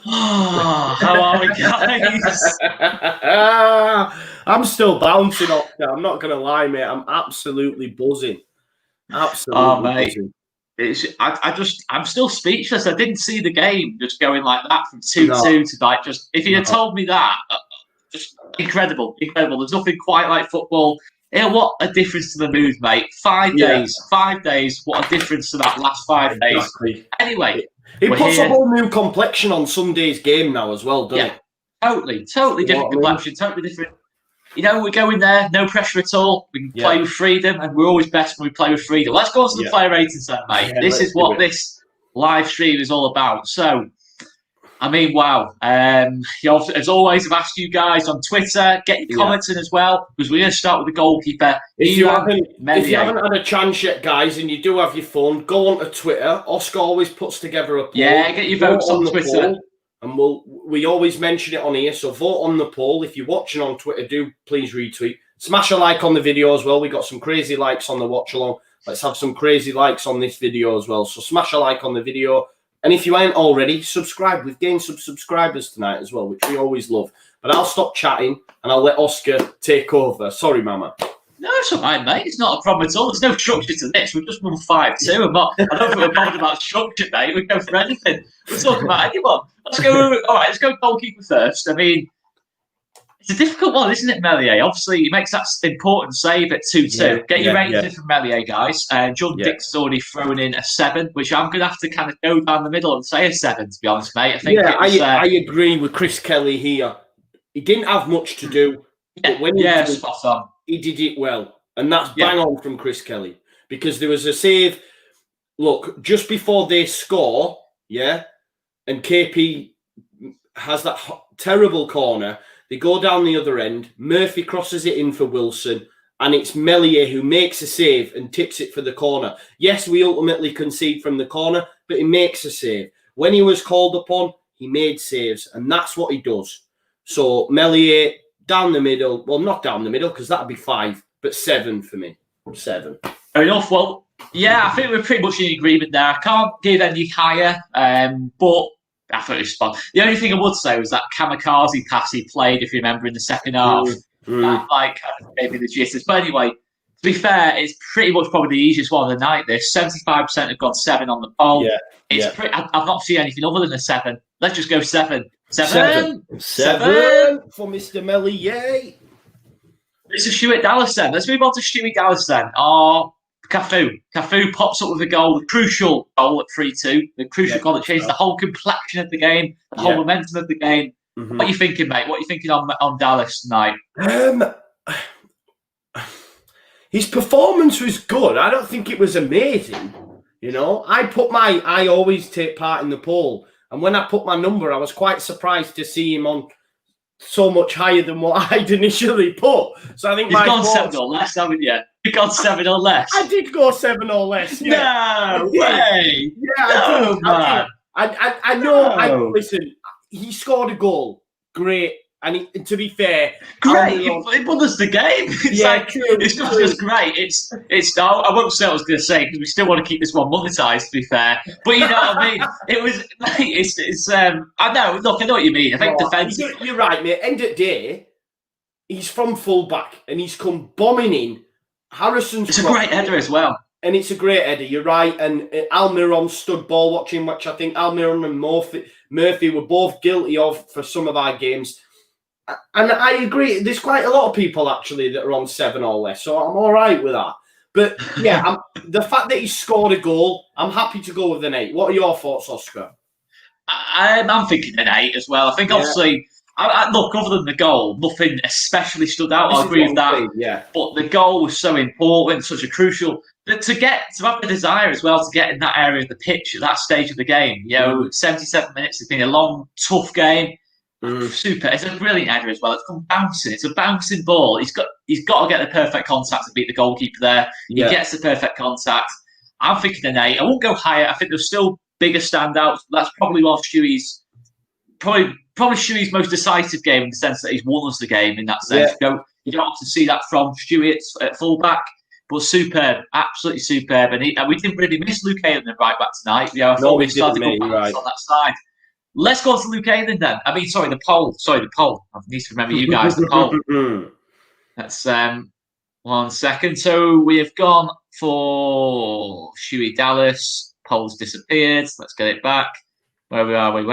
Oh, how are we, guys? I'm still bouncing off that. I'm not going to lie, mate. I'm absolutely buzzing. Absolutely buzzing. I'm still speechless. I didn't see the game just going like that from 2-2 to like just. If you had told me that, just incredible. There's nothing quite like football. Yeah, what a difference to the mood, mate. 5 days. What a difference to that last 5 days. Anyway, it puts a whole new complexion on Sunday's game now as well, doesn't it? Totally different complexion, totally different. You know, we're going there, no pressure at all. We can play with freedom, and we're always best when we play with freedom. Let's go on to the player ratings then, mate. This is what this live stream is all about. So, I mean, wow. As always, I've asked you guys on Twitter, get your comments in as well, because we're going to start with the goalkeeper. If you haven't had a chance yet, guys, and you do have your phone, go on to Twitter. Oscar always puts together a poll. Yeah, get your votes on Twitter. And we always mention it on here, so vote on the poll. If you're watching on Twitter, do please retweet. Smash a like on the video as well. We got some crazy likes on the watch along. Let's have some crazy likes on this video as well. So smash a like on the video. And if you ain't already, subscribe. We've gained some subscribers tonight as well, which we always love. But I'll stop chatting and I'll let Oscar take over. Sorry, Mama. No, it's all right, mate. It's not a problem at all. There's no structure to this. We've just won 5-2. I don't think we're bothered about structure, mate. We go for anything. We'll talk about anyone. Let's go goalkeeper first. I mean, it's a difficult one, isn't it, Marriot? Obviously, he makes that important save at 2-2. Get your ratings from Marriot, guys. John Dix has already thrown in a 7, which I'm going to have to kind of go down the middle and say a 7, to be honest, mate. I think I agree with Chris Kelly here. He didn't have much to do. But when spot on. He did it well. And that's bang on from Chris Kelly. Because there was a save, look, just before they score, and KP has that terrible corner. They go down the other end. Murphy crosses it in for Wilson. And it's Meslier who makes a save and tips it for the corner. Yes, we ultimately concede from the corner, but he makes a save. When he was called upon, he made saves. And that's what he does. So Meslier down the middle. Well, not down the middle, because that'd be 5, but 7 for me. 7. Fair enough. Well, I think we're pretty much in agreement there. I can't give any higher, but I thought it was fun. The only thing I would say was that kamikaze pass he played, if you remember, in the second half. That gave me the jitters. But anyway, to be fair, it's pretty much probably the easiest one of the night. This 75% have gone 7 on the poll. I've not seen anything other than a 7. Let's just go 7. 7 for Mr. Meslier. It's a Stuart Dallas then. Let's move on to Stuart Dallas then. Cafu pops up with a goal, the crucial goal at 3-2, the crucial goal that changed the whole complexion of the game, the whole momentum of the game. What are you thinking, mate? What are you thinking on Dallas tonight? His performance was good. I don't think it was amazing. You know, I always take part in the poll. And when I put my number, I was quite surprised to see him on so much higher than what I'd initially put. So I think you've gone 7 or less, haven't you? You've gone 7 or less. I did go 7 or less. No way. Yeah, man. I know. Listen, he scored a goal. Great. And to be fair, great. It won us the game. It's not just great. It's. I won't say what I was going to say because we still want to keep this one monetized. To be fair, but you know what I mean. It was. It's. I know. Look, I know what you mean. I think defense. You're right, mate. End of the day, he's from full back and he's come bombing in. Harrison's. It's a great header as well. And it's a great header. You're right. And Almiron stood ball watching, which I think Almiron and Murphy were both guilty of for some of our games. And I agree. There's quite a lot of people actually that are on 7 or less, so I'm all right with that. But yeah, the fact that he scored a goal, I'm happy to go with an 8. What are your thoughts, Oscar? I'm thinking an 8 as well. I think obviously, look, other than the goal, nothing especially stood out. I agree with that. But the goal was so important, such a crucial. To have the desire as well to get in that area of the pitch at that stage of the game. 77 minutes has been a long, tough game. Super. It's a brilliant header as well. It's come bouncing. It's a bouncing ball. He's got to get the perfect contact to beat the goalkeeper there. He gets the perfect contact. I'm thinking an 8. I won't go higher. I think there's still bigger standouts. That's probably one of Stewie's probably Stewie's most decisive game in the sense that he's won us the game in that sense. You don't have to see that from Stewie at fullback. But superb, absolutely superb. And we didn't really miss Luke Ayling right back tonight. I thought we started to go balance on that side. Let's go to Luke Ayling then. I mean, sorry, the poll. I need to remember you guys, the poll. That's 1 second. So we have gone for Shuey Dallas. Poll's disappeared. Let's get it back. Where are we?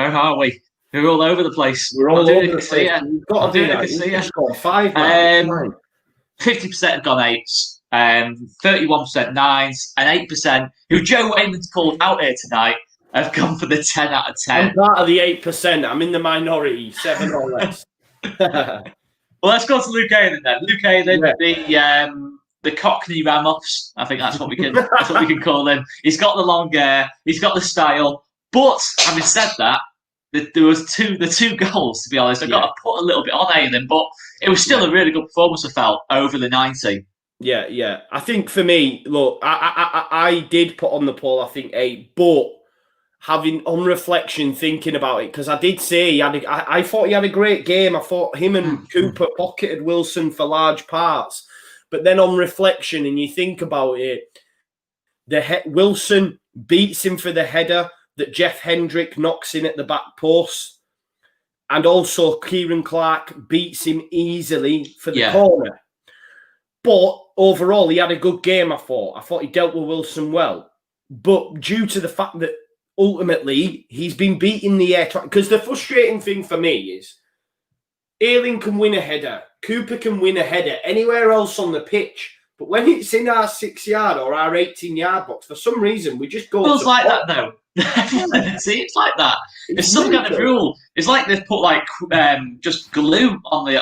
We're all over the place. We're all over the place. I'm doing it. Just got 5. 50% have gone 8s. 31% 9s, and 8% who Joe Wainman's called out here tonight have gone for the 10 out of 10. I'm part of the 8%. I'm in the minority, 7 or less. Well, let's go to Luke Ayling then. Luke Ayling, the Cockney Ramos. I think that's what we can call him. He's got the long hair. He's got the style. But having said that, there was the two goals. To be honest, I got to put a little bit on Ayling, but it was still a really good performance. I felt over the 90. Yeah. I think for me, look, I did put on the poll. I think 8, but having on reflection, thinking about it, because I did say I thought he had a great game. I thought him and Cooper pocketed Wilson for large parts. But then on reflection, and you think about it, Wilson beats him for the header that Jeff Hendrick knocks in at the back post. And also Kieran Clark beats him easily for the corner. But overall, he had a good game, I thought. I thought he dealt with Wilson well. But due to the fact that ultimately he's been beating the air... Because the frustrating thing for me is Ayling can win a header. Cooper can win a header anywhere else on the pitch. But when it's in our 6-yard or our 18-yard box, for some reason, we just go... It feels like that, though. See, it's like that. It's some kind of rule. It's like they've put just glue on the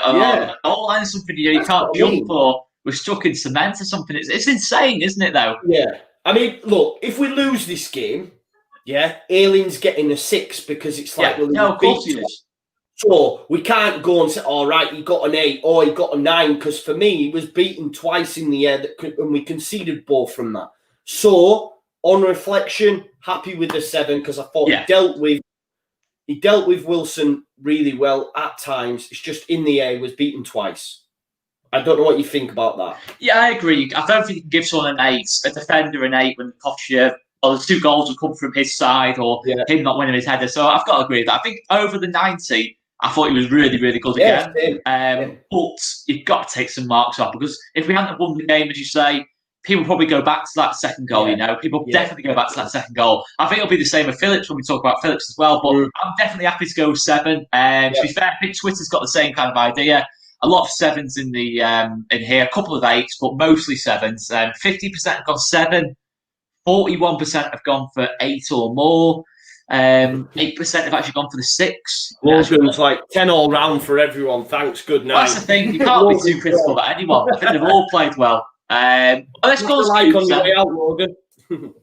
goal line or something. You can't jump or we're stuck in cement or something. It's insane, isn't it, though? Yeah. I mean, look, if we lose this game, Ayling's getting a 6 because it's like... of course he is. So we can't go and say, all right, he got an 8 or he got a 9, because for me, he was beaten twice in the air and we conceded both from that. So, on reflection, happy with the 7 because I thought he dealt with Wilson really well at times. It's just in the air, he was beaten twice. I don't know what you think about that. Yeah, I agree. I don't think you can give someone an 8, a defender an 8 when Tasha, or the 2 goals will come from his side or him not winning his header. So I've got to agree with that. I think over the 90, I thought he was really, really good again. But you've got to take some marks off, because if we hadn't won the game, as you say, people probably go back to that second goal, People definitely go back to that second goal. I think it'll be the same with Phillips when we talk about Phillips as well, but I'm definitely happy to go with 7. To be fair, I think Twitter's got the same kind of idea. A lot of 7s in the in here, a couple of 8s, but mostly 7s. 50% have gone 7, 41% have gone for 8 or more. 8% have actually gone for the 6. Logan's like 10 all round for everyone. Thanks, good night. That's the thing. You can't be too critical about anyone. I think they've all played well. Let's go like on the way out, Logan.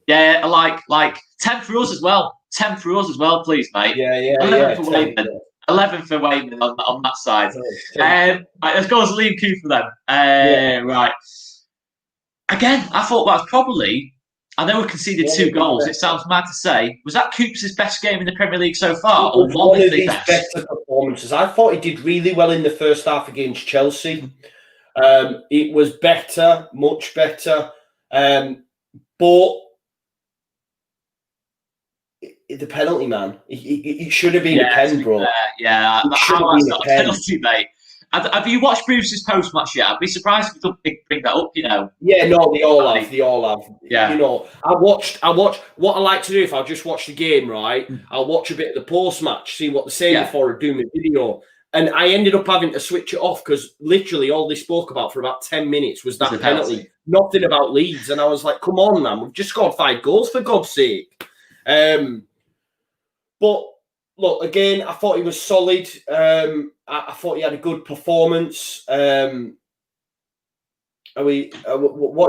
Yeah, I like 10 for us as well. 10 for us as well, please, mate. 11 for Wainman. 11 for Wainman on that side. Right, let's go to Liam Cooper then. Right. Again, I thought that was probably... I know we conceded 2 goals. It sounds mad to say. Was that Cooper's best game in the Premier League so far? Or one of his better performances. I thought he did really well in the first half against Chelsea. It was better, much better. But the penalty, man, it should have been a pen, bro. How that's not a penalty, mate. Have you watched Bruce's post-match yet? I'd be surprised if you don't bring that up, Yeah, no, they all have. Yeah. I watched, what I like to do if I just watch the game, right, I'll watch a bit of the post-match, see what they're saying before I do my video. And I ended up having to switch it off because literally all they spoke about for about 10 minutes was that penalty. Nothing about Leeds. And I was like, come on, man, we've just scored 5 goals, for God's sake. But, look, again, I thought he was solid. I thought he had a good performance. What are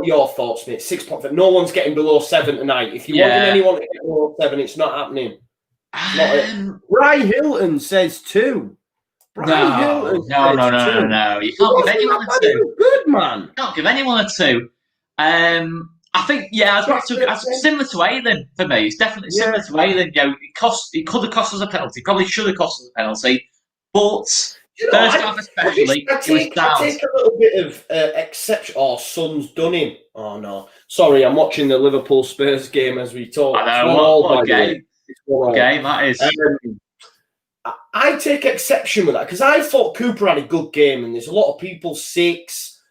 your thoughts, mate? 6.5. No one's getting below 7 tonight. If you want anyone to get below 7, it's not happening. Ray Hilton says 2. No. You can't give anyone a 2. Good, man. You can't give anyone a 2. I think, it's similar to Ayling for me. It's definitely similar to Ayling. It could have cost us a penalty. Probably should have cost us a penalty. But First half especially, I take a little bit of exception. Oh, Son's done him. Oh, no. Sorry, I'm watching the Liverpool-Spurs game as we talk. I know, what a game. Game that is. I take exception with that because I thought Cooper had a good game, and there's a lot of people 6,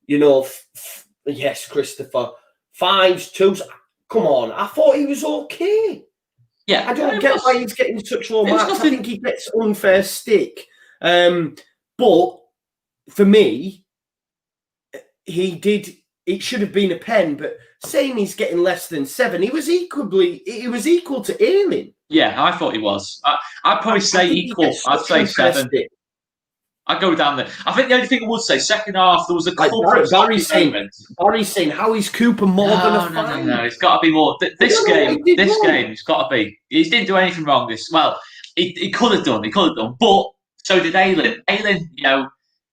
yes, Christopher, 5s, 2s. Come on, I thought he was okay. Yeah, I don't get why he's getting such low marks. I think he gets unfair stick. But for me, it should have been a pen, but saying he's getting less than 7, he was equal to Ayling. Yeah, I thought he was. I'd probably say equal. I'd say 7. I'd go down there. I think the only thing I would say, second half, there was a couple of Barry's saying, how is Cooper more than a 5? No, it's got to be more. This game, it's got to be. He didn't do anything wrong. He could have done. But so did Ayling. Ayling,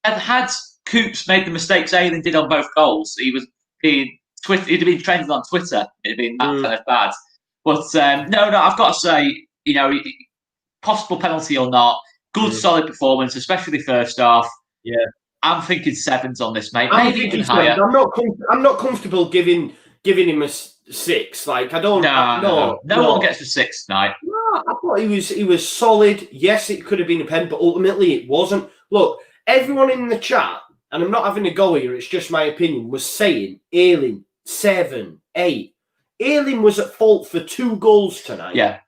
had Coops made the mistakes Ayling did on both goals, he'd have been trending on Twitter. It'd been that kind of bad. But no, I've got to say, possible penalty or not, good solid performance, especially first half. Yeah, I'm thinking 7s on this, mate. Maybe even higher. I'm not comfortable giving him a 6. Like I don't. No one gets a 6 tonight. No, I thought he was solid. Yes, it could have been a pen, but ultimately it wasn't. Look, everyone in the chat, and I'm not having a go here, it's just my opinion, was saying Ayling 7, 8. Ayling was at fault for 2 goals tonight. Yeah.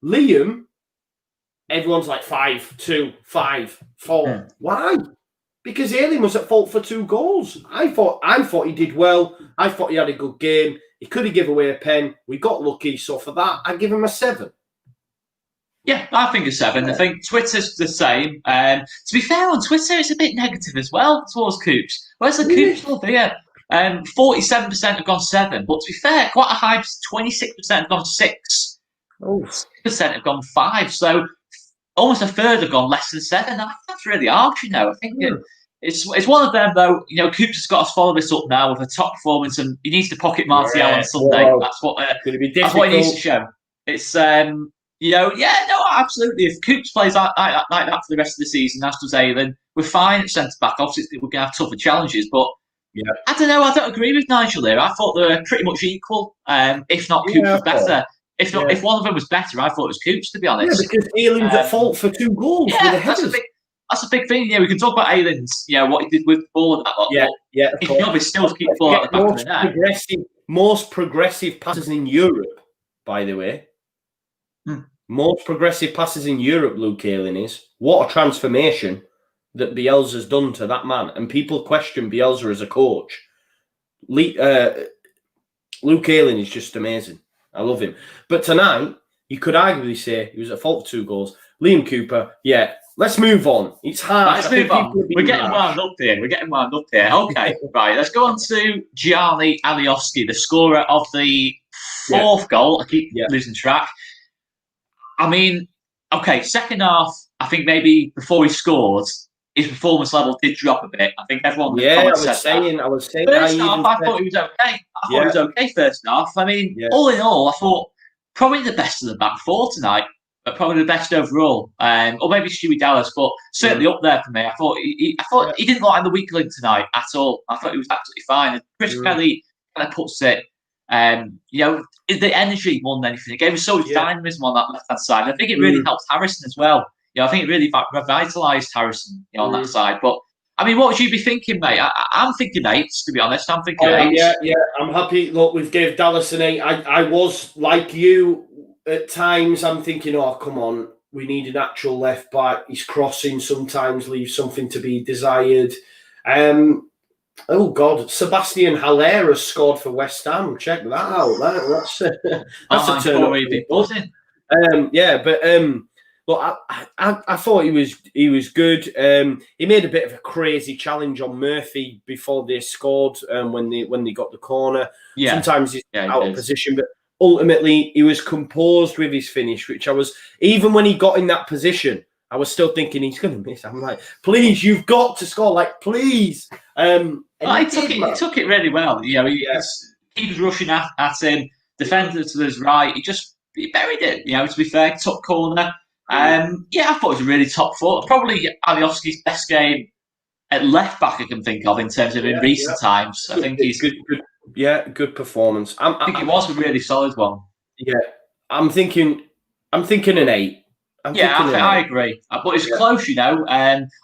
Liam, everyone's like 5, 2, 5, 4. Why? Because Ayling was at fault for 2 goals. I thought he did well. I thought he had a good game. He could have given away a pen. We got lucky. So for that, I give him a 7. Yeah, I think a 7. Yeah. I think Twitter's the same. To be fair, on Twitter, it's a bit negative as well towards Coops. Where's the Coops love here? 47% have gone 7. But to be fair, quite a high 26% have gone 6. 6% have gone 5. So almost a third have gone less than 7. That's really harsh, I think it's one of them, though. Coops has got to follow this up now with a top performance, and he needs to pocket Martial on Sunday. Well, that's what he needs to show. It's absolutely. If Coops plays like that for the rest of the season, as does Ayling, we're fine at centre back. Obviously, we're going to have tougher challenges, but I don't know. I don't agree with Nigel there. I thought they were pretty much equal. If not, Coops was better. If one of them was better, I thought it was Coops, to be honest. Yeah, because Ayling's at fault for 2 goals. Yeah, that's a big thing. Yeah, we can talk about Ayling's, what he did with the ball and that lot. Yeah. His job is still to keep the ball at the back of the net. Most progressive passes in Europe, by the way. Most progressive passes in Europe, Luke Ayling is. What a transformation that Bielsa's done to that man. And people question Bielsa as a coach. Luke Ayling is just amazing. I love him. But tonight, you could arguably say he was at fault for 2 goals. Liam Cooper, let's move on. It's hard. Let's move on. We're getting wound up here. Okay, right. Let's go on to Gianni Alioski, the scorer of the 4th goal. I keep losing track. I mean, okay, second half, I think maybe before he scored, his performance level did drop a bit. I think everyone. I was saying. First half, I thought he was okay. I thought he was okay first half. I mean, all in all, I thought probably the best of the back 4 tonight, but probably the best overall. Or maybe Stewie Dallas, but certainly up there for me. I thought he didn't look like the weak link tonight at all. I thought he was absolutely fine. And Chris Kelly kind of puts it. The energy more than anything. It gave us so much dynamism on that left-hand side. I think it really helped Harrison as well. I think it really revitalised Harrison on that side. But I mean, what would you be thinking, mate? I'm thinking 8s, to be honest. I'm thinking 8s. Yeah. I'm happy. Look, we've gave Dallas an 8. I was like you at times. I'm thinking, oh, come on, we need an actual left back. His crossing sometimes leaves something to be desired. Oh God, Sebastian Haller has scored for West Ham. Check that out. That's a turn up. Look, I thought he was good. He made a bit of a crazy challenge on Murphy before they scored. When they got the corner, sometimes he's out of position, but ultimately he was composed with his finish. Which I was, even when he got in that position, I was still thinking he's going to miss. I'm like, please, you've got to score, like, please. He took it really well. He was rushing at him, defender to his right. He buried it. To be fair, top corner. Yeah, I thought it was a really top four. Probably Alioski's best game at left back I can think of in terms of in recent times. I think he's good. Good performance. I think it was a really solid one. Yeah, I'm thinking an 8. I agree. But it's close, you know.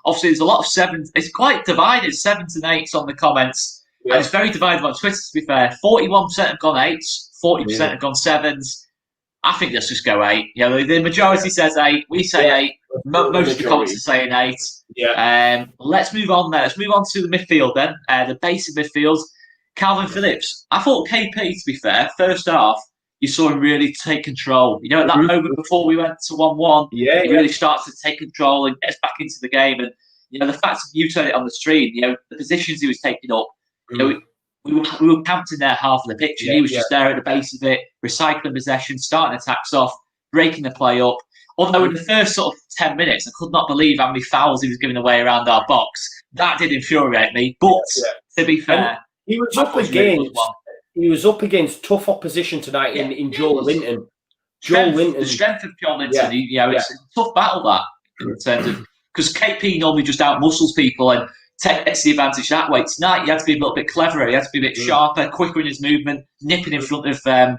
Obviously, there's a lot of 7s. It's quite divided, 7s and 8s on the comments. Yeah. And it's very divided on Twitter, to be fair. 41% have gone 8s, 40% have gone 7s. I think let's just go 8. You know, the majority says 8. We say 8. Most of the comments are saying 8. Yeah. Let's move on then. Let's move on to the midfield then. The base of midfield. Calvin Phillips. I thought KP, to be fair, first half, you saw him really take control. You know, at that moment before we went to 1-1, he really starts to take control and gets back into the game. And, you know, the fact that you turned it on the stream, you know, the positions he was taking up, you know, we were camped in there half of the pitch, and he was just there at the base of it, recycling possession, starting attacks off, breaking the play up. Although in the first sort of 10 minutes, I could not believe how many fouls he was giving away around our box. That did infuriate me. But, to be fair, he was up against tough opposition tonight in Joel Linton. The strength of Joel Linton, it's a tough battle that in terms of because KP normally just out-muscles people and takes the advantage that way. Tonight, he had to be a little bit cleverer. He had to be a bit sharper, quicker in his movement, nipping in front of Joel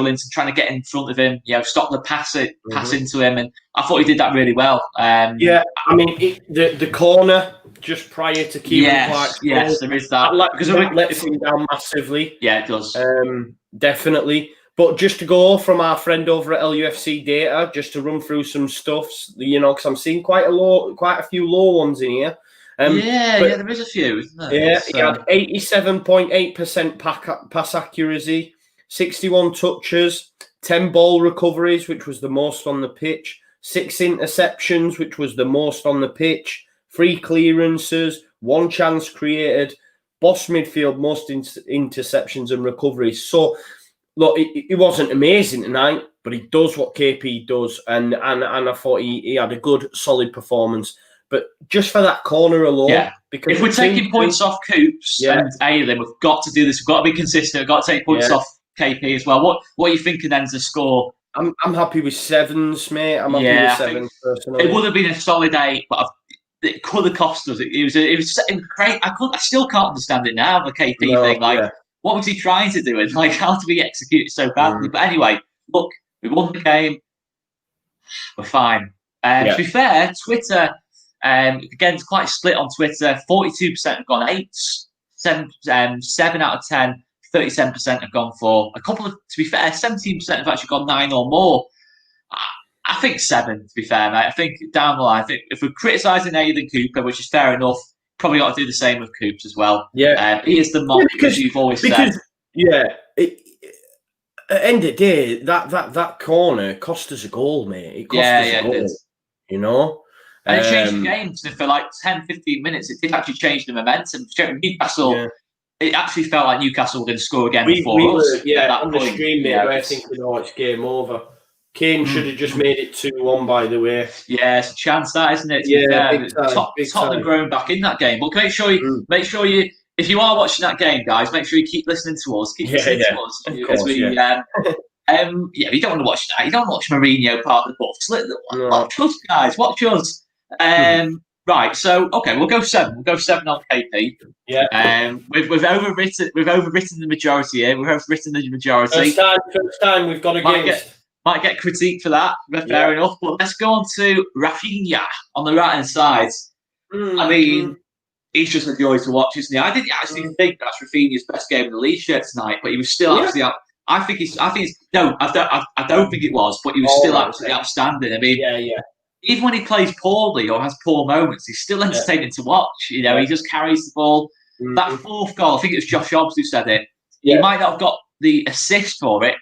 Linton, trying to get in front of him. You know, stop the pass into him, and I thought he did that really well. I mean, the corner just prior to Kieran Clark's goal, there is that because it lets him down massively. Yeah, it does. Definitely. But just to go from our friend over at LUFC data, just to run through some stuffs, you know, because I'm seeing quite a few low ones in here. There is a few, isn't there? Yeah, he had 87.8% pass accuracy, 61 touches, 10 ball recoveries, which was the most on the pitch, 6 interceptions, which was the most on the pitch, 3 clearances, 1 chance created, boss midfield, most interceptions and recoveries. So, look, he wasn't amazing tonight, but he does what KP does, and I thought he had a good, solid performance. But just for that corner alone, because if we're taking points off Coops and Ayling, we've got to do this. We've got to be consistent. We've got to take points off KP as well. What are you thinking then as a score? I'm happy with 7s, mate. I'm happy with 7s personally. It would have been a solid 8, but it could have cost us. It was great. I still can't understand it now. The KP thing, what was he trying to do? And how did we execute it so badly? But anyway, look, we won the game. We're fine. To be fair, Twitter, again, it's quite split on Twitter. 42% have gone 8s, 7 out of 10. 37% have gone for a couple of. To be fair, 17% have actually gone 9 or more. I think 7. To be fair, mate. I think down the line, if we're criticising Aidan Cooper, which is fair enough, probably got to do the same with Coops as well. Yeah, he is the mod because you've always said. At the end of the day, that corner cost us a goal, mate. It cost us a goal. It did. You know. And it changed the game for like 10, 15 minutes. It did actually change the momentum. Newcastle. Yeah. It actually felt like Newcastle were going to score again before us. On the stream, mate, we're thinking, it's game over. Kane should have just made it 2-1, by the way. Yeah, it's a chance, that, isn't it? Tottenham growing back in that game. But make sure you, if you are watching that game, guys, make sure you keep listening to us. Keep listening to us. Of course, we don't want to watch that. You don't want to watch Mourinho part of the books. Watch us, guys. Watch us. Right, so we'll go 7. We'll go 7 on KP. Yeah. We've overwritten the majority here. We've overwritten the majority. First time we've got might get critique for that. Fair enough. But let's go on to Rafinha on the right hand side. I mean, he's just a joy to watch, isn't he? I didn't actually think that's Rafinha's best game in the league shirt tonight, but he was still actually. I don't think it was, but he was still absolutely outstanding. I mean, even when he plays poorly or has poor moments, he's still entertaining to watch. You know, he just carries the ball. That 4th goal, I think it was Josh Hobbs who said it. He might not have got the assist for it,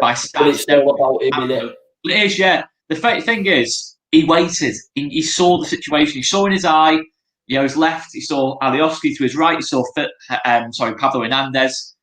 by stats. But it's still about him, isn't it? It is, yeah. The thing is, he waited. He saw the situation. He saw in his eye, his left. He saw Alioski to his right. He saw Pablo Hernandez.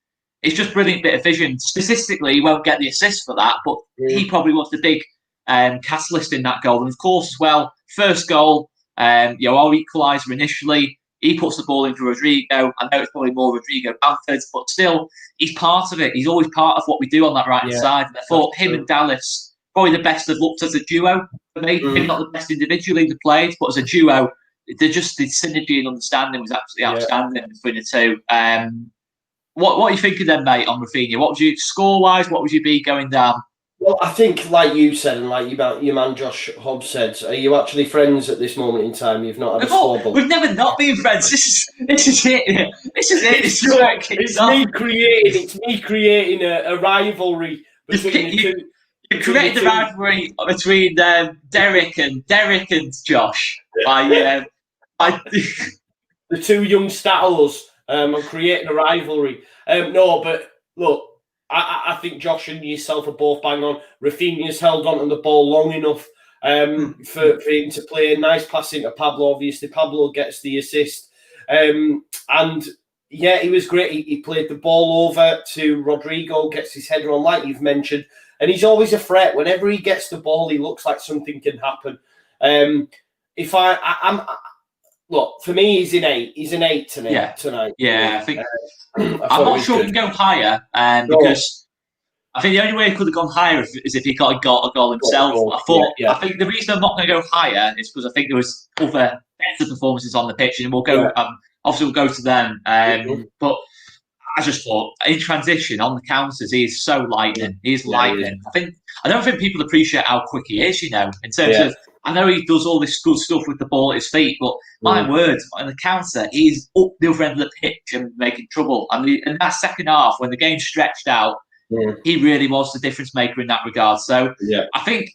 It's just brilliant bit of vision. Statistically, he won't get the assist for that, but he probably was the big catalyst in that goal. And of course, as well, first goal, our equaliser initially. He puts the ball in for Rodrigo. I know it's probably more Rodrigo Bamford, but still, he's part of it. He's always part of what we do on that right-hand side. And I thought him and Dallas probably the best they've looked as a duo for me. Maybe not the best individually they played, but as a duo, the synergy and understanding was absolutely outstanding between the two. What are you thinking then, mate, on Rafinha? What would you, score-wise, what would you be going down? Well, I think, like you said, and like your man Josh Hobbs said, are you actually friends at this moment in time? You've not had a scoreboard. We've never not been friends. This is it. It's me creating a rivalry between the two. You created the rivalry between Derek and Josh by the two young Stattles. I'm creating a rivalry. No, but look, I think Josh and yourself are both bang on. Rafinha's held on to the ball long enough for him to play a nice pass into Pablo. Obviously, Pablo gets the assist. And yeah, he was great. He played the ball over to Rodrigo, gets his header on, like you've mentioned. And he's always a threat. Whenever he gets the ball, he looks like something can happen. Look, for me, he's an 8. He's an 8 tonight. Yeah, I think I'm not sure we can go higher because I think the only way he could have gone higher is if he got a goal himself. I think the reason I'm not going to go higher is because I think there was other better performances on the pitch, and we'll go. Obviously, we'll go to them. But I just thought in transition on the counters, he is so lightning. He's lightning. I don't think people appreciate how quick he is. In terms of. I know he does all this good stuff with the ball at his feet, but my word, on the counter, he's up the other end of the pitch and making trouble. I mean, in that second half, when the game stretched out, he really was the difference maker in that regard. So I think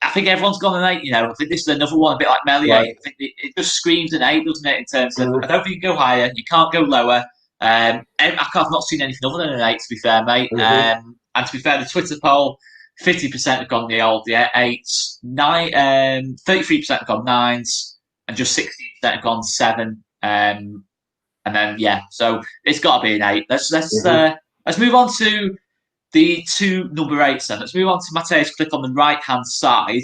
everyone's gone an 8. I think this is another one, a bit like Marriot. I think it just screams an 8, doesn't it? In terms of, I don't think you can go higher, you can't go lower. I've not seen anything other than an 8, to be fair, mate. And to be fair, the Twitter poll. 50% have gone the old 8s, 33% have gone 9s, and just 16% have gone 7. And then so it's got to be an 8. Let's move on to the two number 8s then. Let's move on to Mateusz Klich on the right hand side.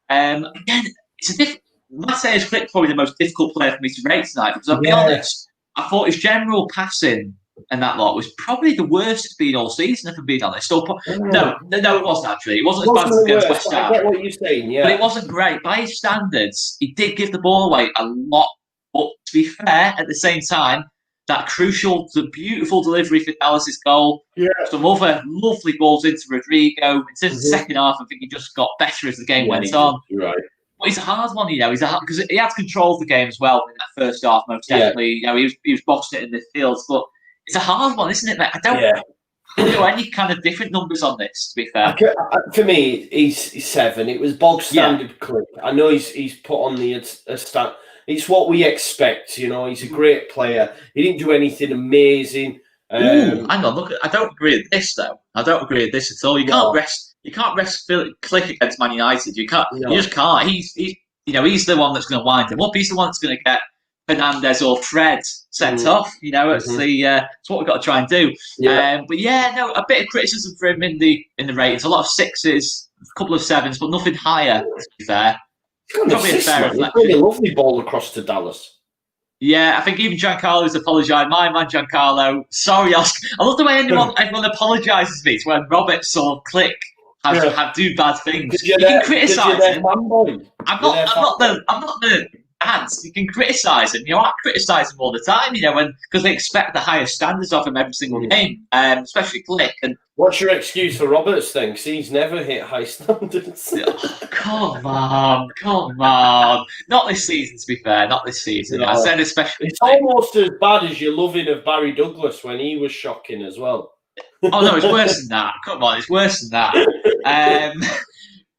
Again, it's a Mateusz Klich probably the most difficult player for me to rate tonight because I'll be honest, I thought his general passing and that lot was probably the worst it's been all season, if I'm being honest. No, it wasn't actually. It wasn't as bad as against West Ham. I get what you're saying, but it wasn't great. By his standards, he did give the ball away a lot. But to be fair, at the same time, that the beautiful delivery for Dallas's goal. Some other lovely balls into Rodrigo. In terms of the second half, I think he just got better as the game went on. Right. But he's a hard one, because he had control of the game as well in that first half. Most definitely, he was boxing it in the field, but. It's a hard one, isn't it, mate? I don't know any kind of different numbers on this, to be fair. For me, he's 7. It was bog standard Klich. I know he's put on the stat. It's what we expect, He's a great player. He didn't do anything amazing. Hang on, look. I don't agree with this, though. I don't agree with this at all. You can't rest Klich against Man United. You can't. You just can't. He's the one that's going to wind him up. He's the one that's going to get Fernandez or Fred sent off. It's what we've got to try and do. But a bit of criticism for him in the ratings. A lot of 6s, a couple of 7s, but nothing higher. To be fair, probably a fair reflection. Really lovely ball across to Dallas. Yeah, I think even Giancarlo's apologised. My man Giancarlo, sorry, Oscar. I love the way everyone apologises to me. It's when Roberts or Klich have do bad things. You can criticise him. I'm not the ads. You can criticise him. I criticise him all the time, because they expect the highest standards of him every single game, especially Klich. And what's your excuse for Roberts then? Because he's never hit high standards. Come on. Not this season, to be fair. Not this season. No. I said especially. It's almost as bad as your loving of Barry Douglas when he was shocking as well. Oh, no, it's worse than that. Come on, it's worse than that.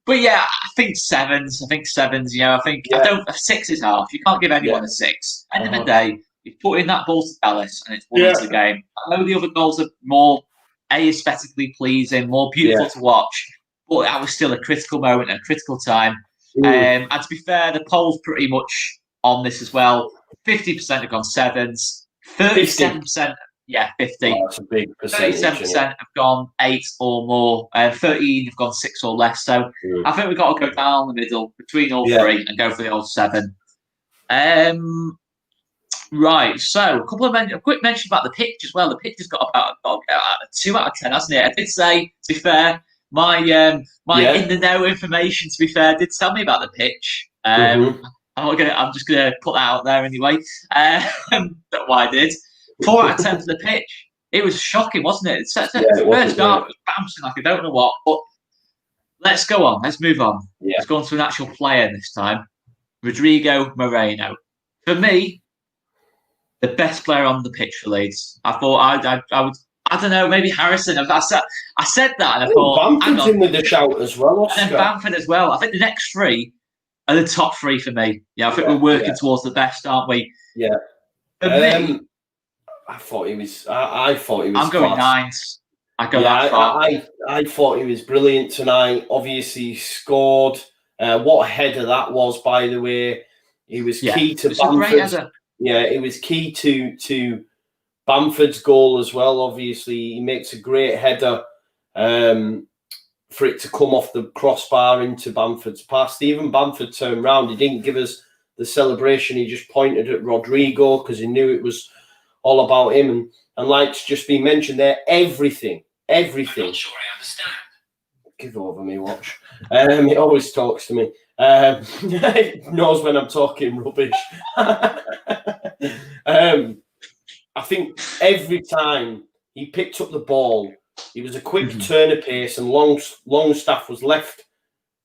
But I think 7s. I think 6 is half. You can't give anyone a 6. End of the day, you put in that ball to Dallas and it's won the game. I know the other goals are more aesthetically pleasing, more beautiful to watch, but that was still a critical moment, a critical time. And to be fair, the poll's pretty much on this as well. 50% have gone 7s, 37%. 50. Oh, that's a big percentage. 37% have gone 8 or more. 13 have gone 6 or less. So I think we've got to go down the middle between all three and go for the old 7. Right. So a quick mention about the pitch as well. The pitch has got about a 2 out of 10, hasn't it? I did say, to be fair, my in the know information, to be fair, did tell me about the pitch. I'm just gonna put that out there anyway. That's why I did. 4 out of 10 for the pitch. It was shocking, wasn't it? First start was bouncing like I don't know what. But let's go on. Let's move on. Yeah. Let's go on to an actual player this time. Rodrigo Moreno. For me, the best player on the pitch for Leeds. I thought I would. I don't know. Maybe Harrison. I said that, and I thought Bamford's in with the shout as well. Oscar. And then Bamford as well. I think the next 3 are the top 3 for me. Yeah, I think we're working towards the best, aren't we? Yeah. For me, I thought he was. I thought he was. I'm going class. 9s. I go that far. I thought he was brilliant tonight. Obviously, he scored. What a header that was, by the way. He was key to Bamford. Yeah, it was key to Bamford's goal as well. Obviously, he makes a great header for it to come off the crossbar into Bamford's pass. Even Bamford turned round. He didn't give us the celebration. He just pointed at Rodrigo because he knew it was all about him. And like's just been mentioned there, everything. I'm not sure I understand. Give over me, watch. He always talks to me. He knows when I'm talking rubbish. I think every time he picked up the ball, he was a quick turn of pace, and Longstaff was left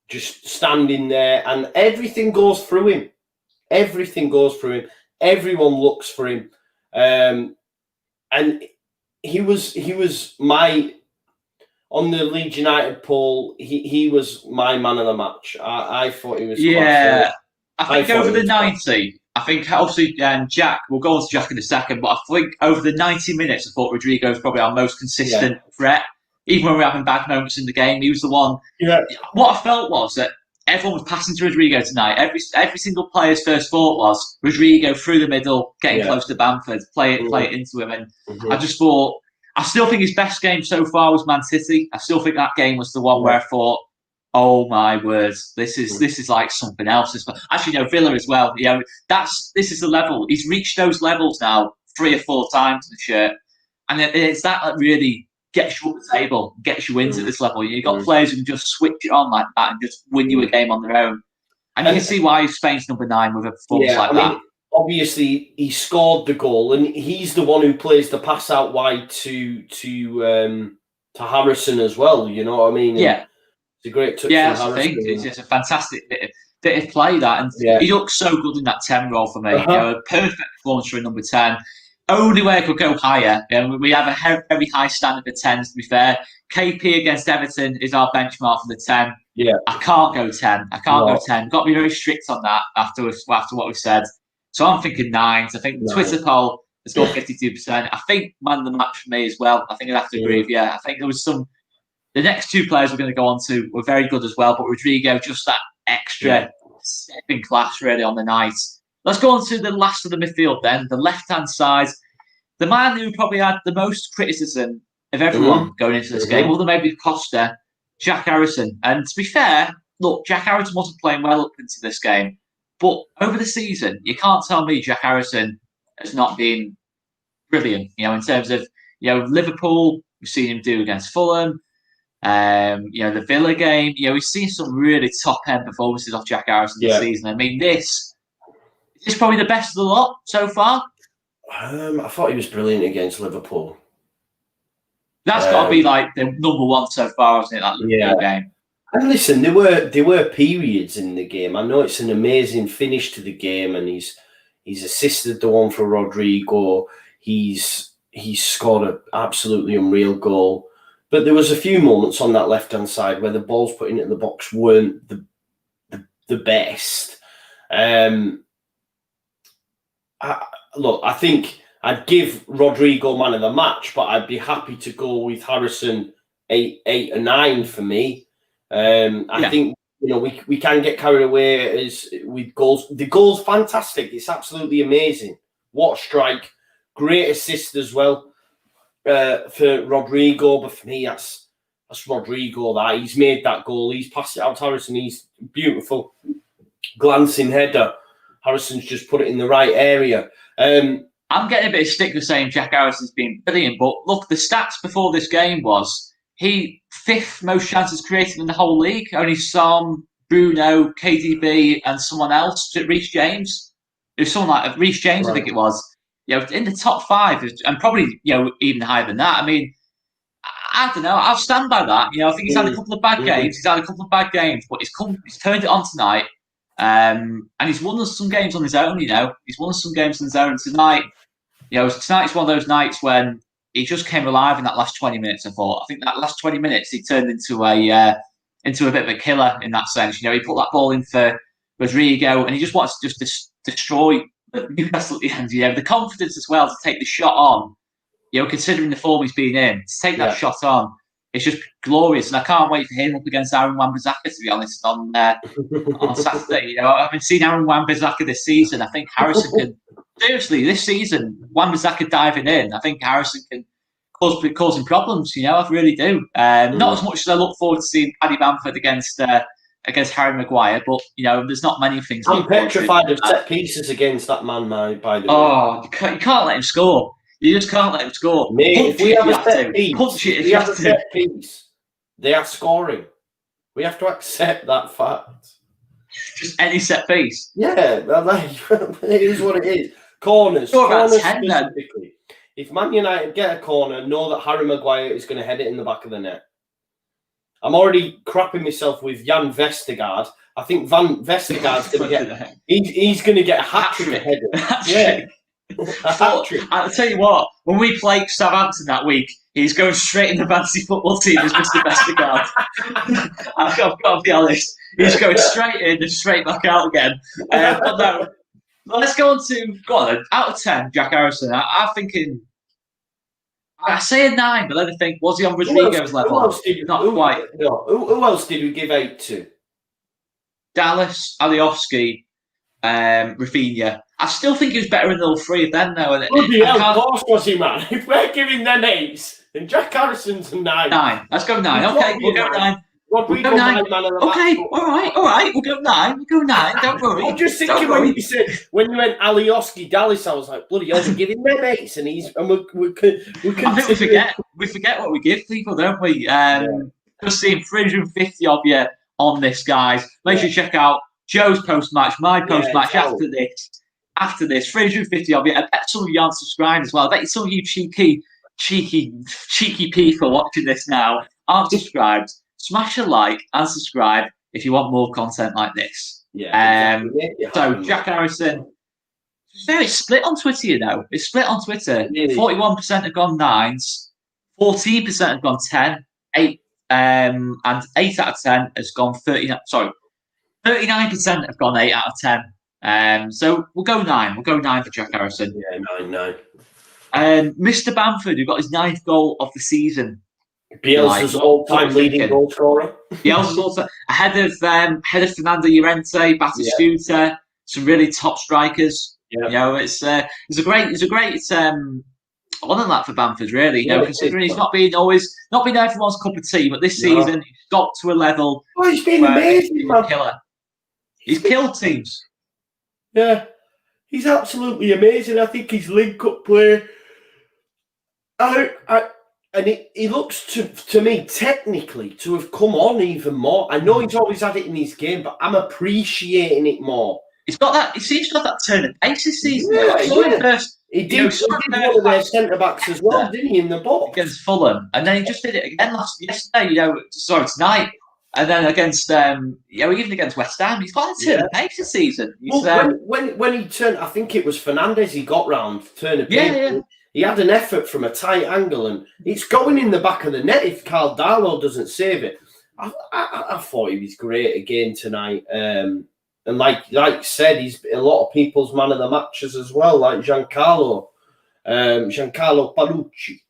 just standing there, and everything goes through him. Everything goes through him. Everyone looks for him. And he was my, on the Leeds United poll, he was my man of the match. I thought he was class. I think over the 90, I think obviously Jack, we'll go on to Jack in a second, but I think over the 90 minutes, I thought Rodrigo was probably our most consistent threat. Even when we were having bad moments in the game, he was the one. Yeah. What I felt was that everyone was passing to Rodrigo tonight. Every single player's first thought was Rodrigo through the middle, getting close to Bamford, play it into him. And I just thought, I still think his best game so far was Man City. I still think that game was the one where I thought, oh my words, this is like something else. Actually, Villa as well. This is the level. He's reached those levels now 3 or 4 times this year, and it's that really gets you up the table, gets you into this level. You've got players who can just switch it on like that and just win you a game on their own. And you can see why Spain's number 9 with a performance like that. Obviously, he scored the goal, and he's the one who plays the pass out wide to Harrison as well. You know what I mean? Yeah. It's a great touch. Yeah, that's the thing. It's just a fantastic bit of play, that. And he looks so good in that 10 role for me. A perfect performance for a number 10. Only way I could go higher. We have a very high standard for 10s, to be fair. KP against Everton is our benchmark for the 10. Yeah. I can't go 10. Go 10. We've got to be very strict on that after what we've said. So I'm thinking 9s. I think the Twitter poll has got 52%. I think man of the match for me as well. I think I'd have to agree with you. I think there was some... The next 2 players we're going to go on to were very good as well, but Rodrigo, just that extra stepping class really on the night. Let's go on to the last of the midfield then, the left-hand side. The man who probably had the most criticism of everyone going into this game, other maybe Costa, Jack Harrison. And to be fair, look, Jack Harrison wasn't playing well up into this game, but over the season, you can't tell me Jack Harrison has not been brilliant. In terms of Liverpool, we've seen him do against Fulham. The Villa game, we've seen some really top-end performances off Jack Harrison this season. I mean, this is probably the best of the lot so far. I thought he was brilliant against Liverpool. That's got to be like the number 1 so far, isn't it? That Liverpool game. And listen, there were periods in the game. I know it's an amazing finish to the game, and he's assisted the one for Rodrigo. He's scored an absolutely unreal goal. But there was a few moments on that left-hand side where the balls put into the box weren't the best. I think I'd give Rodrigo man of the match, but I'd be happy to go with Harrison 8 or 9 for me. I think we can get carried away with goals. The goal's fantastic. It's absolutely amazing. What a strike! Great assist as well. For Rodrigo, but for me, that's Rodrigo. That he's made that goal. He's passed it out to Harrison. He's beautiful, glancing header. Harrison's just put it in the right area. I'm getting a bit of stick for saying Jack Harrison's been brilliant, but look, the stats before this game was he 5th most chances created in the whole league. Only Son, Bruno, KDB, and someone else, Reece James. There's someone like Reece James, right. I think it was. In the top 5, and probably even higher than that. I mean, I don't know. I'll stand by that. I think he's had a couple of bad games. He's had a couple of bad games, but he's turned it on tonight, and he's won us some games on his own. He's won us some games on his own tonight. Tonight's one of those nights when he just came alive in that last 20 minutes. I think that last 20 minutes he turned into a bit of a killer in that sense. He put that ball in for Rodrigo, and he just wants to just destroy Newcastle at the end. The confidence as well to take the shot on. Considering the form he's been in, to take that shot on, it's just glorious. And I can't wait for him up against Aaron Wan-Bissaka, to be honest, on Saturday. I haven't seen Aaron Wan-Bissaka this season. I think Harrison can, seriously, this season, Wan-Bissaka diving in, I think Harrison can cause him problems, I really do. Not as much as I look forward to seeing Paddy Bamford against Harry Maguire, but, there's not many things. I'm petrified of set pieces against that man, by the way. Oh, you can't let him score. You just can't let him score. Mate, if we have a set piece, they are scoring. We have to accept that fact. Just any set piece. Yeah, it is what it is. Corners. Corners specifically. If Man United get a corner, know that Harry Maguire is going to head it in the back of the net. I'm already crapping myself with Jan Vestergaard. I think Van Vestergaard's going to get. He's going to get a hat-trick header. Yeah. I'll tell you what, when we played Southampton that week, he's going straight in the fantasy football team as Mr. Vestergaard. I've got to be honest. He's going straight in and straight back out again. But no, let's go on to, out of 10, Jack Harrison. I'm thinking, I say a 9, but then I think, was he on Rodrigo's level? Not quite. Who else did we give 8 to? Dallas, Alioski, Rafinha. I still think he was better in all 3 of them, though. Bloody hell, of course was he, man. If we're giving them 8s, then Jack Harrison's a 9. 9. Let's go 9. Okay, we'll go 9. Rodrigo Moreno, okay, all right. We'll go 9. We'll go 9. Don't worry. I'm just thinking when you went Alioski, Dallas, I was like, bloody hell, we're giving them 8s, and we I think we forget what we give people, don't we? Just seeing 350 of you on this, guys. Make sure you check out Joe's post-match, my post-match after this. 350 of you. I bet some of you aren't subscribed as well. I bet some of you cheeky people watching this now aren't subscribed. Smash a like and subscribe if you want more content like this. So Jack Harrison, it's very split on Twitter, It's split on Twitter. Really? 41% have gone 9s, 14% have gone 10, 8, and 8 out of 10 has gone 39%. Sorry, 39% have gone 8 out of 10. So we'll go 9. We'll go 9 for Jack Harrison. Yeah, 9. Mr. Bamford, who got his 9th goal of the season. Bielsa's all-time leading goal scorer. Bielsa's also ahead of Fernando Llorente, Batistuta, some really top strikers. Yeah. It's a great honour that for Bamford, really. Considering he's not been everyone's cup of tea, but this season he's got to a level. Oh, he's been amazing, man. Killer. He's killed teams. Yeah, he's absolutely amazing. I think his link-up play. And he looks to me technically to have come on even more. I know he's always had it in his game, but I'm appreciating it more. He seems to have that turn of pace this season. He did one of their centre backs as well, didn't he, in the box against Fulham, and then he just did it again yesterday. Tonight, and then against even against West Ham, he's got a turn of pace this season. When he turned, I think it was Fernandes. He got round turn of pace. Yeah. He had an effort from a tight angle, and it's going in the back of the net if Carl Darlow doesn't save it. I thought he was great again tonight. And like you said, he's a lot of people's man of the matches as well, like Giancarlo Palucci.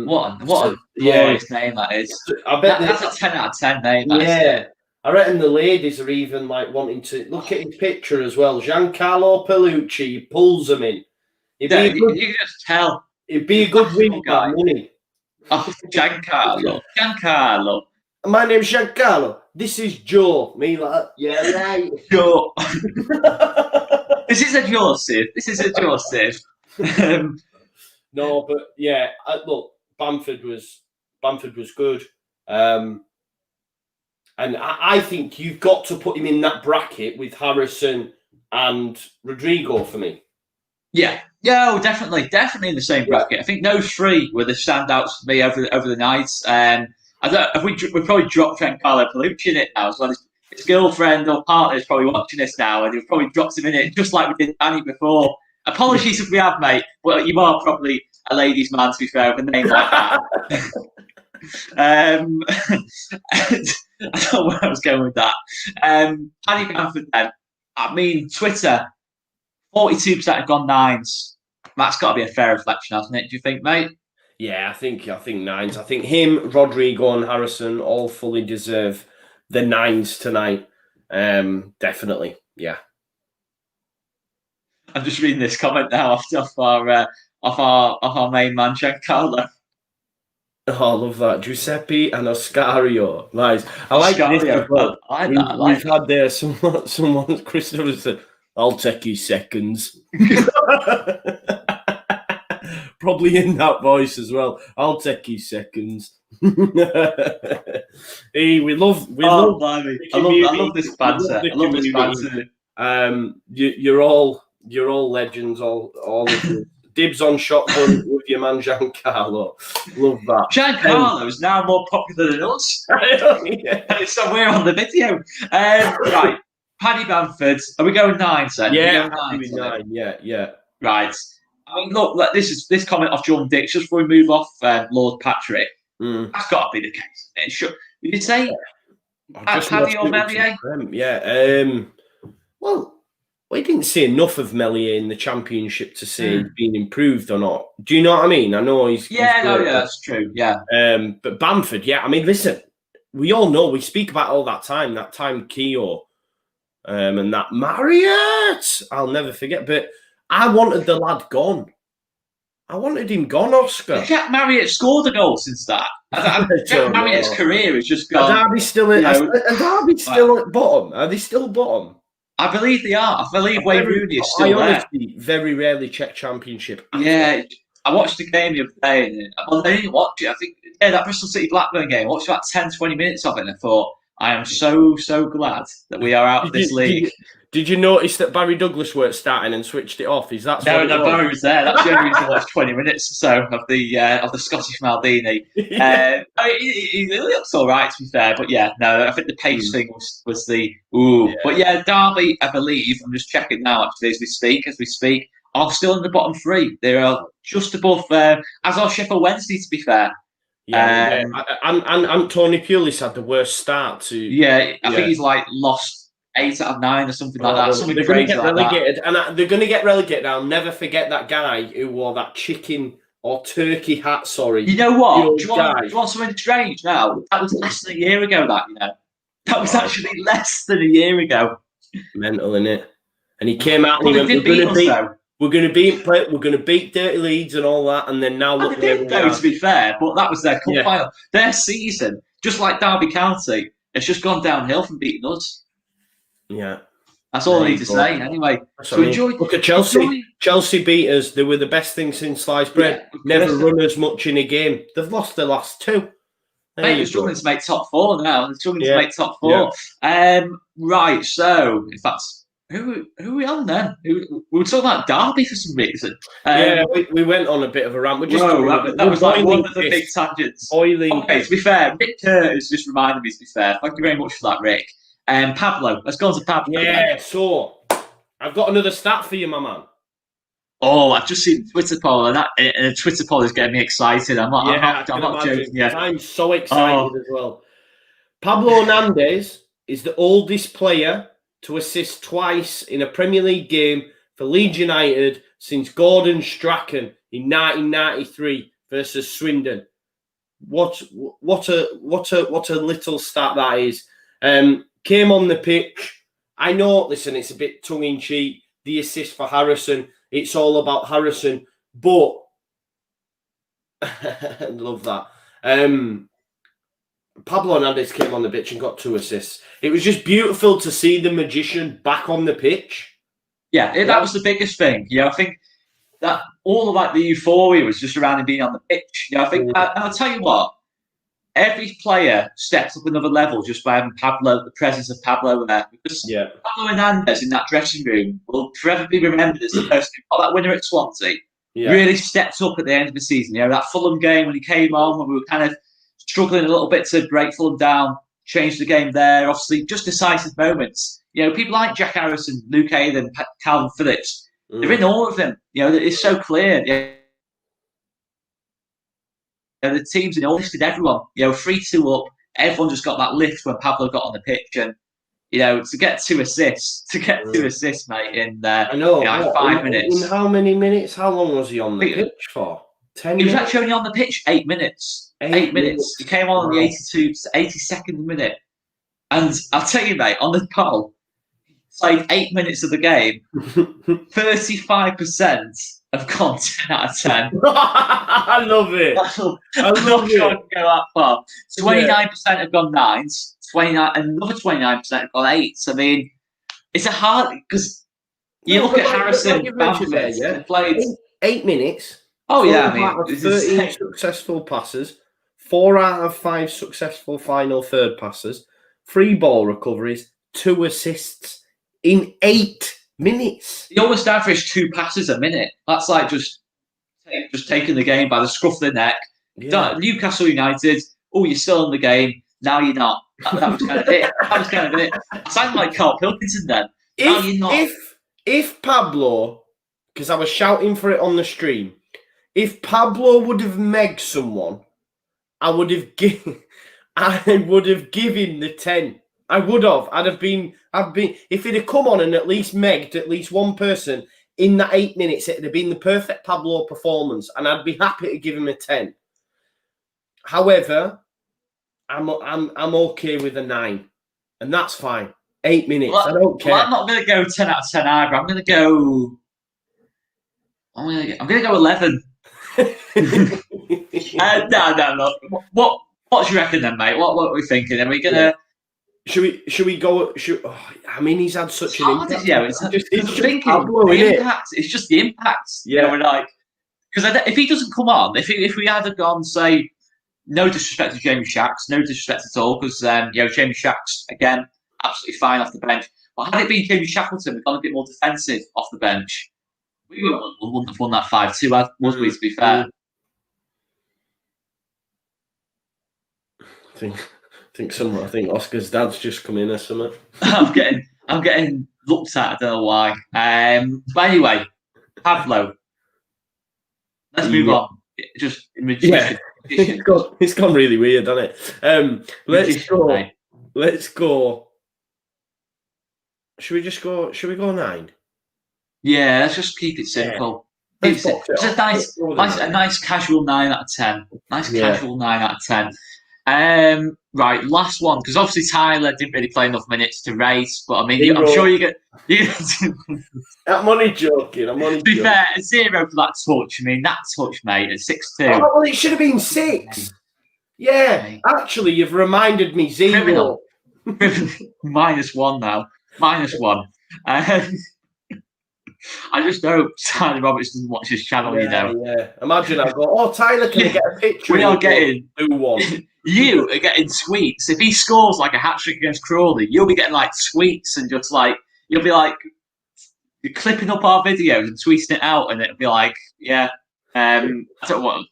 What a glorious name that is. I bet that's a 10 out of 10 name. I reckon the ladies are even like wanting to look at his picture as well. Giancarlo Palucci pulls them in. You can just tell. It'd be a good win guy, wouldn't he? Oh, Giancarlo. My name's Giancarlo. This is Joe. Me like that. Yeah, right. Joe. This is a Joseph. No, but yeah, look, Bamford was Bamford was good. And I think you've got to put him in that bracket with Harrison and Rodrigo for me. Yeah, definitely in the same bracket. I think those three were the standouts for me over the night. I don't. We probably dropped Giancarlo Palucci in it now as well. His girlfriend or partner is probably watching this now, and we've probably dropped him in it just like we did Danny before. Apologies if we have, mate. Well, you are probably a ladies' man, to be fair, with a name like that. I don't know where I was going with that. Paddy Bamford, then. I mean, Twitter. 42% have gone nines. That's got to be a fair reflection, hasn't it? Do you think, mate? Yeah, I think nines. I think him, Rodrigo, and Harrison all fully deserve the nines tonight. Definitely, yeah. I'm just reading this comment now off our main man, Giancarlo. Oh, I love that. Giuseppe and Oscario. Nice. I like this as well. We've had there someone Christopher said, I'll take his seconds. Probably in that voice as well. I'll take his seconds. Hey, we love. I love this banter. I love this banter. You're all legends. All of you. Dibs on shotgun with your man Giancarlo. Love that. Giancarlo is now more popular than us. It's somewhere on the video. Right. Paddy Bamford, are we going nines then? Yeah, nine. Yeah. Right. I mean, look, this comment off John Dix, just before we move off Lord Patrick. That's got to be the case. You did say Paddy or Meslier? Yeah. Well, we didn't see enough of Meslier in the Championship to say he's been improved or not. Do you know what I mean? I know he's that's true. Yeah. But Bamford, yeah. I mean, listen, we all know we speak about all that time Keogh. And that Marriott, I'll never forget. But I wanted the lad gone. I wanted him gone, Oscar. Jack Marriott scored a goal since that. Jack Marriott's career has just gone. Are Derby still at bottom? Are they still bottom? I believe they are. I believe Wayne Rooney is still there. I honestly very rarely check Championship. Yeah, I watched the game the other day. I didn't watch it. I think that Bristol City Blackburn game. I watched about 10-20 minutes of it, and I thought, I am so glad that we are out of this league. Did you notice that Barry Douglas weren't starting and switched it off? No, Barry was there. That's the only reason I watched 20 minutes or so of the Scottish Maldini. He looks all right, to be fair, but yeah, no, I think the pace thing was the ooh. Yeah. But yeah, Derby, I believe, I'm just checking now actually as we speak, are still in the bottom three. They are just above, as are Sheffield Wednesday, to be fair. Yeah, and Tony Pulis had the worst start to. I think he's lost 8 out of 9 or something like that. Something they're going to get relegated, and they're going to get relegated. I'll never forget that guy who wore that chicken or turkey hat. Sorry, you know what? Do you want something strange? Now that was less than a year ago. That was actually less than a year ago. Mental, innit? And he came out and he went, we're going to beat Dirty Leeds and all that, and then now look. They did, though, to be fair, but that was their cup final. Their season, just like Derby County, it's just gone downhill from beating us. Yeah, that's all I need to say. Anyway, so enjoy. Look at Chelsea. Chelsea beat us. They were the best thing since sliced bread. Never run as much in a game. They've lost their last 2. They're struggling to make top 4 now. They're struggling to make top 4. Right. So if that's. Who are we on then? We were talking about Derby for some reason. We went on a bit of a rant. That was like one of the big tangents. Okay, to be fair, Rick has just reminded me, to be fair. Thank you very much for that, Rick. Pablo, let's go on to Pablo. Yeah, so I've got another stat for you, my man. Oh, I've just seen the Twitter poll, and the Twitter poll is getting me excited. I'm not joking. Yeah. I'm so excited as well. Pablo Hernandez is the oldest player to assist twice in a Premier League game for Leeds United since Gordon Strachan in 1993 versus Swindon. What a little stat that is. Came on the pitch. I know, listen, it's a bit tongue-in-cheek, the assist for Harrison. It's all about Harrison, but I love that. Pablo Hernandez came on the pitch and got 2 assists. It was just beautiful to see the magician back on the pitch. Yeah, that was the biggest thing. I think that all of the euphoria was just around him being on the pitch. I think, I'll tell you what, every player steps up another level just by having the presence of Pablo there. Because Pablo Hernandez in that dressing room will forever be remembered as the person who got that winner at Swansea. Really stepped up at the end of the season. That Fulham game when he came on, when we were kind of struggling a little bit to break Fulham down, changed the game there. Obviously, just decisive moments. People like Jack Harrison, Luke Ayden, Calvin Phillips, they're in all of them. It's so clear. The teams lifted everyone. 3-2 up. Everyone just got that lift when Pablo got on the pitch, and to get 2 assists, mate, in I know, 5 minutes. In how many minutes? How long was he on the pitch for? 10 minutes? He was actually only on the pitch 8 minutes. 8 minutes. He came on the 82nd minute, and I'll tell you, mate, on the goal, it's like 8 minutes of the game, 35% have gone 10 out of 10. I love it. I love it. Go that far. 29% have gone 9s. 29, another 29% have gone 8s. I mean, it's a hard because you look at Harrison. Played 8 minutes. Oh yeah, I mean, 13 successful passes, 4 out of 5 successful final third passes, 3 ball recoveries, 2 assists in 8 minutes. He almost averaged 2 passes a minute. That's like just taking the game by the scruff of the neck. Yeah. Newcastle United. Oh, you're still in the game. Now you're not. That was kind of it. It sounded like Carl Pilkington then. Now you're not. If Pablo, because I was shouting for it on the stream, if Pablo would have megged someone, I would have given the 10. I would have. I'd been. If he'd have come on and at least megged at least one person in that 8 minutes, it'd have been the perfect Pablo performance, and I'd be happy to give him a 10. However, I'm okay with a 9, and that's fine. 8 minutes. Well, I don't care. Well, I'm not going to go 10 out of 10 either. I'm going to go 11. No. What do you reckon then, mate? What are we thinking? Are we going to... Should we go? I mean, he's had such an impact. Yeah, it's just the impact. Yeah, we're like, because if he doesn't come on, if we had gone, say, no disrespect to Jamie Shacks, no disrespect at all, because Jamie Shacks again absolutely fine off the bench. But had it been Jamie Shackleton, we've gone a bit more defensive off the bench, we wouldn't have won that 5-2. Was we? To be fair, I think Oscar's dad's just come in or something. I'm getting looked at. I don't know why. But anyway, Pablo. Let's move on. Just it's gone really weird, hasn't it? Let's go. Should we go 9? Yeah, let's just keep it simple. Yeah. It's a nice casual 9 out of 10. Casual 9 out of 10. Right, last one, because obviously Tyler didn't really play enough minutes to race, but I mean, I'm sure you get. I'm only joking. To be fair, a 0 for that touch. I mean, that touch, mate, at 6-2. Oh, well, it should have been 6. Yeah, actually, you've reminded me 0. -1 now. -1. I just hope Tyler Roberts doesn't watch this channel, Yeah. Imagine I go, Tyler, can get a picture? We are getting blue one. You are getting tweets. If he scores like a hat-trick against Crawley, you'll be getting like tweets and just like, you'll be like, you're clipping up our videos and tweeting it out, and it'll be like, I don't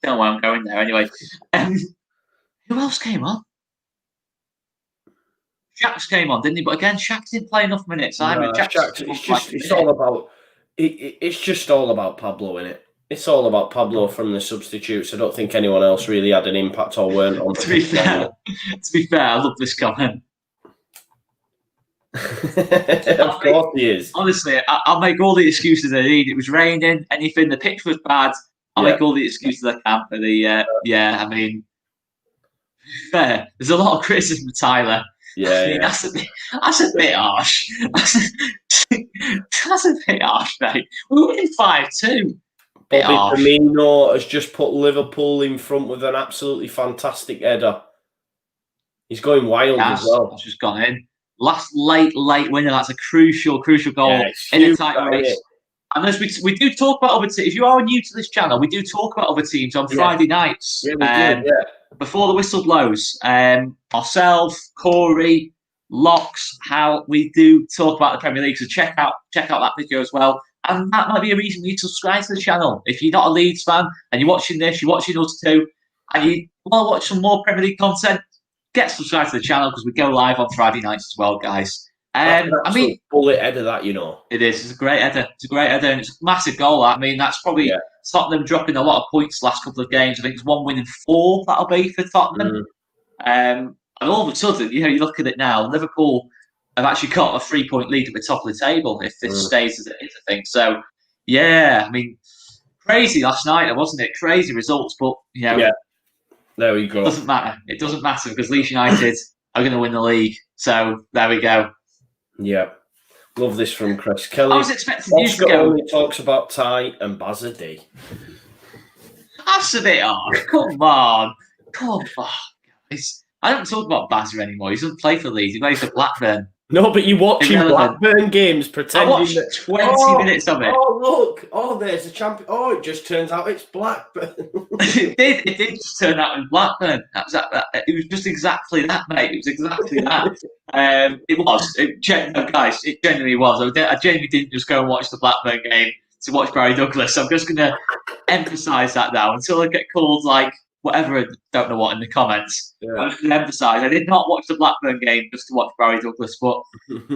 know why I'm going there anyway. Who else came on? Shaqs came on, didn't he? But again, Shaq didn't play enough minutes. It's all about. It's just all about Pablo, innit? It's all about Pablo from the substitutes. I don't think anyone else really had an impact or weren't on. To be fair, I love this comment. Of course he is. Honestly, I'll make all the excuses I need. It was raining, anything. The pitch was bad. I'll make all the excuses I can for the. I mean, fair. There's a lot of criticism of Tyler. I mean, that's a bit harsh. That's a bit harsh, mate. We were in 5-2. Bobby Firmino has just put Liverpool in front with an absolutely fantastic header. He's going wild as well. It's just gone in. Last late winner. That's a crucial goal in a tight race. And as we do talk about other teams, if you are new to this channel, we do talk about other teams on Friday nights. Yeah, we do, before the whistle blows. Ourselves, Corey, Locks, how we do talk about the Premier League. So check out that video as well. And that might be a reason you subscribe to the channel. If you're not a Leeds fan and you're watching this, you're watching us too, and you want to watch some more Premier League content, get subscribed to the channel because we go live on Friday nights as well, guys. I mean, bullet header that, you know. It is. It's a great header. And it's a massive goal. I mean, that's probably Tottenham dropping a lot of points the last couple of games. I think it's 1 win in 4 that'll be for Tottenham. And all of a sudden, you look at it now, Liverpool have actually got a 3-point lead at the top of the table if this stays as it is, I think. So, I mean, crazy last night, wasn't it? Crazy results, but, there we go. It doesn't matter. It doesn't matter because Leeds United are going to win the league. So, there we go. Yeah. Love this from Chris Kelly. I was expecting you to go. Only talks about Ty and Bazadi. That's a bit hard. Come on, guys. I don't talk about Bazza anymore. He doesn't play for Leeds. He plays for Blackburn. No, but you watching Blackburn games pretending. I watched 20 minutes of it. Oh, look. Oh, there's a champion. Oh, it just turns out it's Blackburn. It did just turn out in Blackburn. It was just exactly that, mate. It was exactly that. It was. Guys, it genuinely was. I genuinely didn't just go and watch the Blackburn game to watch Barry Douglas. I'm just going to emphasise that now until I get called, like, whatever, I don't know what in the comments. I'm just going to emphasise, I did not watch the Blackburn game just to watch Barry Douglas, but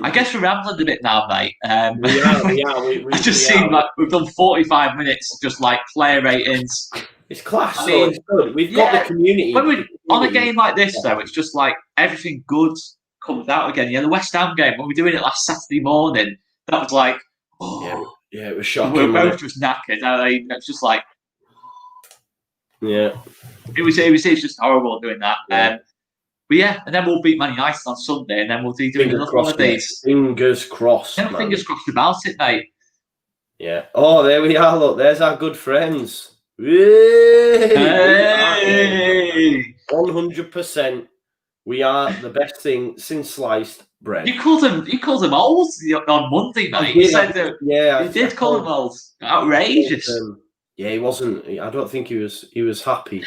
I guess we're rambling a bit now, mate. We are. I just seem like we've done 45 minutes just like player ratings. It's class. It's good. We've got the community. On a game like this, though, it's just like everything good comes out again. The West Ham game, when we were doing it last Saturday morning, that was like, it was shocking. We were both just knackered. It's just like, it was just horrible doing that. And then we'll beat Man United on Sunday, and then we'll be doing another one of these. Fingers crossed. Fingers crossed about it, mate. Yeah. Oh, there we are. Look, there's our good friends. Hey! 100%. We are the best thing since sliced bread. You called him old on Monday, mate. You did call him old. Outrageous. He wasn't. I don't think he was happy.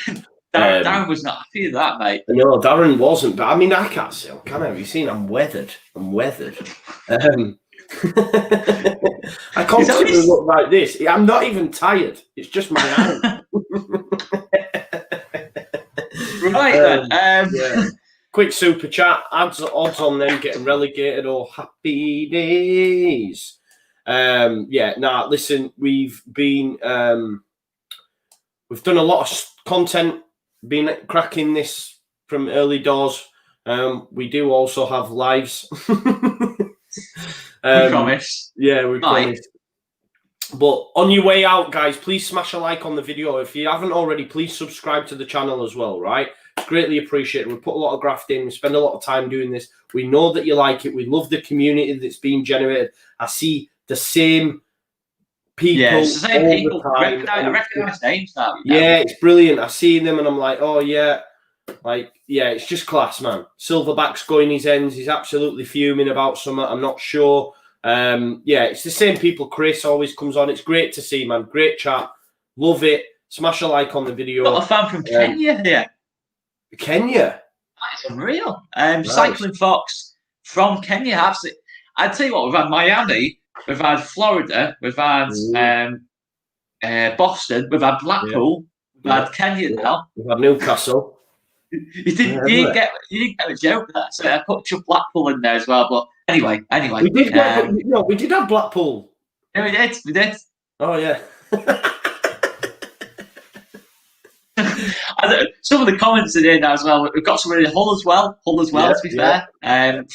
Darren was not happy with that, mate. No, Darren wasn't. But I mean, I can't say. Can I? Have you seen? I'm weathered. I constantly look like this. I'm not even tired. It's just my hand. Right then. Quick super chat. Odds on them getting relegated or happy days. Listen, we've been we've done a lot of content, been cracking this from early doors. We do also have lives. We promise. Yeah, we promise. But on your way out, guys, please smash a like on the video. If you haven't already, please subscribe to the channel as well, right? Greatly appreciated. We put a lot of graft in. We spend a lot of time doing this. We know that you like it. We love the community that's being generated. I see the same people. Yeah, it's the same all people. The time. I recognise names now. Yeah, it's brilliant. I see them and I'm like, oh, yeah. It's just class, man. Silverback's going his ends. He's absolutely fuming about something. I'm not sure. It's the same people. Chris always comes on. It's great to see, man. Great chat. Love it. Smash a like on the video. Got a fan from Kenya here. Kenya? That's unreal. Cycling Fox from Kenya. Absolutely. I'd tell you what, we've had Miami, we've had Florida, we've had Boston, we've had Blackpool, we've had Kenya now. We've had Newcastle. You didn't get a joke there, so I put your Blackpool in there as well. But anyway. We did have Blackpool. Yeah, we did. Oh yeah. Some of the comments are in there as well. We've got some in Hull as well. To be fair.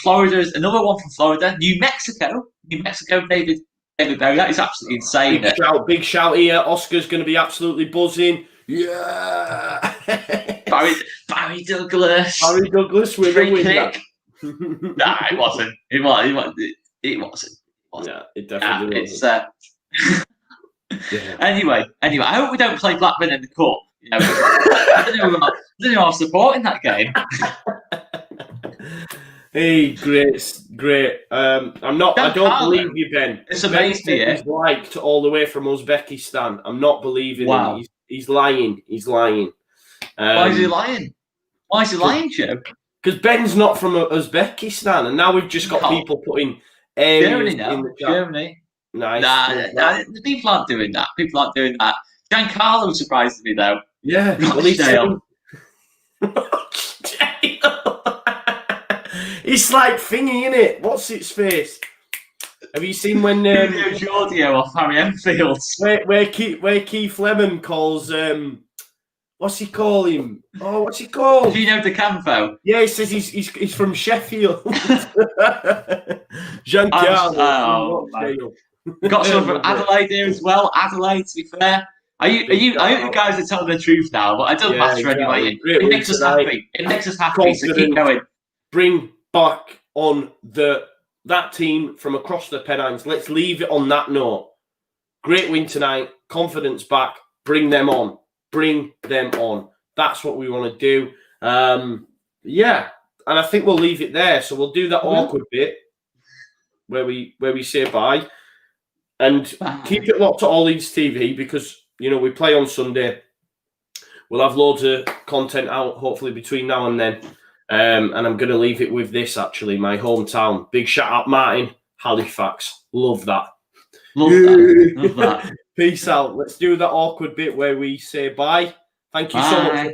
Florida is another one from Florida. New Mexico, David Berry. That is absolutely insane. Big shout here. Oscar's going to be absolutely buzzing. Yeah. Barry Douglas. Barry Douglas with a winner. Nah, it wasn't. It wasn't. Yeah, it definitely wasn't. Anyway, I hope we don't play Blackburn in the cup. I don't know who I'm supporting that game. Hey, great. I'm not. I don't believe you, Ben. It's amazing. He's liked all the way from Uzbekistan. I'm not believing him. He's lying. He's lying. Why is he lying? Why is he lying, Joe? Because Ben's not from Uzbekistan, and now we've just got people putting Germany now. in the chat. Germany. Nice. Nah, people aren't doing that. People aren't doing that. Giancarlo surprised me though. Yeah. Rochdale. It's like thingy, innit? What's its face? Have you seen when Giorgio off Harry Enfield? Where Keith Lemon calls what's he call him? Oh, what's he called? Gino De Campo. Yeah, he says he's from Sheffield. Giancarlo. Got some from Adelaide here as well. Adelaide, to be fair. I hope you guys are telling the truth now, but it doesn't matter anyway. It makes us happy. It makes us happy, so keep going. Bring back on that team from across the Pennines. Let's leave it on that note. Great win tonight. Confidence back. Bring them on. Bring them on. That's what we want to do. Yeah, and I think we'll leave it there. So we'll do that awkward bit where we say bye, and keep it locked to All Leeds TV because we play on Sunday. We'll have loads of content out hopefully between now and then. And I'm going to leave it with this, actually, my hometown. Big shout out, Martin, Halifax. Love that. Love that. Peace out. Let's do that awkward bit where we say bye. Thank you so much.